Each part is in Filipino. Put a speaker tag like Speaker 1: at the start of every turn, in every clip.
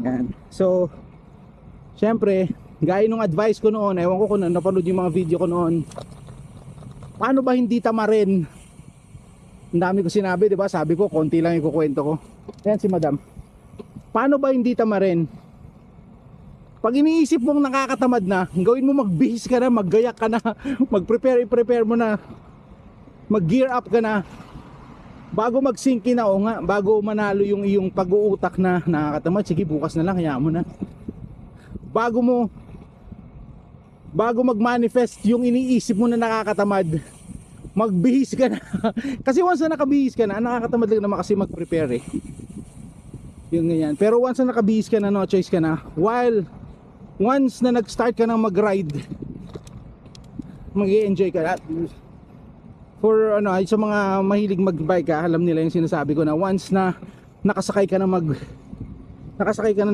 Speaker 1: Yan. So, syempre, gaya nung advice ko noon, ewan ko kung napanood yung mga video ko noon, paano ba hindi tamarin? Ang dami ko sinabi, di ba? Sabi ko, konti lang yung kukwento ko. Yan si madam. Paano ba hindi tamarin? Pag iniisip mong nakakatamad na, gawin mo, magbihis ka na, maggayak ka na, mag-prepare mo na, mag-gear up ka na, bago mag-sink in na, o nga, bago manalo yung iyong pag-uutak na nakakatamad, sige bukas na lang, hayaan mo na. Bago mag-manifest yung iniisip mo na nakakatamad, magbihis ka na. Kasi once na nakabihis ka na, nakakatamad lang naman kasi mag-prepare eh. Yung ganyan. Pero once na nakabihis ka na, no choice ka na. Once na nag-start ka na mag-ride, mag-i-enjoy ka na. For ano, sa mga mahilig mag-bike ka, alam nila yung sinasabi ko na once na nakasakay ka na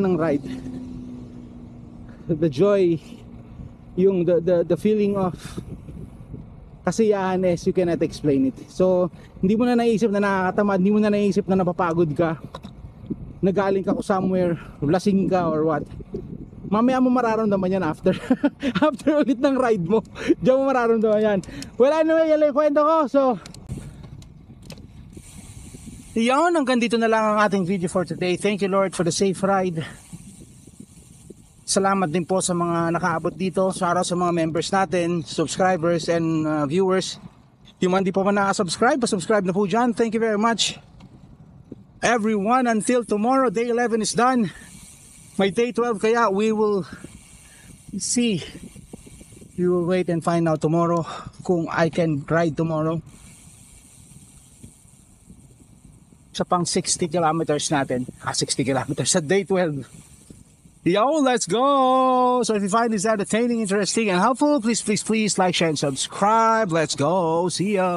Speaker 1: ng ride, the joy, yung the feeling of kasiyahan is you cannot explain it. So hindi mo na naisip na nakakatamad, hindi mo na naisip na napapagod ka, nagaling ka ko somewhere, lasing ka or what. Mamaya mo mararamdaman yan after after ulit ng ride mo. Diyan mo mararamdaman yan. Well anyway, yan lang yung kwento ko. So yun, hanggang dito na lang ang ating video for today. Thank you Lord for the safe ride. Salamat din po sa mga nakaabot dito. Shoutout sa mga members natin, subscribers and viewers. Yung man di pa man nakasubscribe, pasubscribe na po dyan. Thank you very much everyone. Until tomorrow, day 11 is done. May day 12 kaya we will see. We will wait and find out tomorrow kung I can ride tomorrow. Sa pang 60 kilometers natin. 60 kilometers sa day 12. Yo, let's go! So if you find this entertaining, interesting, and helpful, please like, share, and subscribe. Let's go. See ya!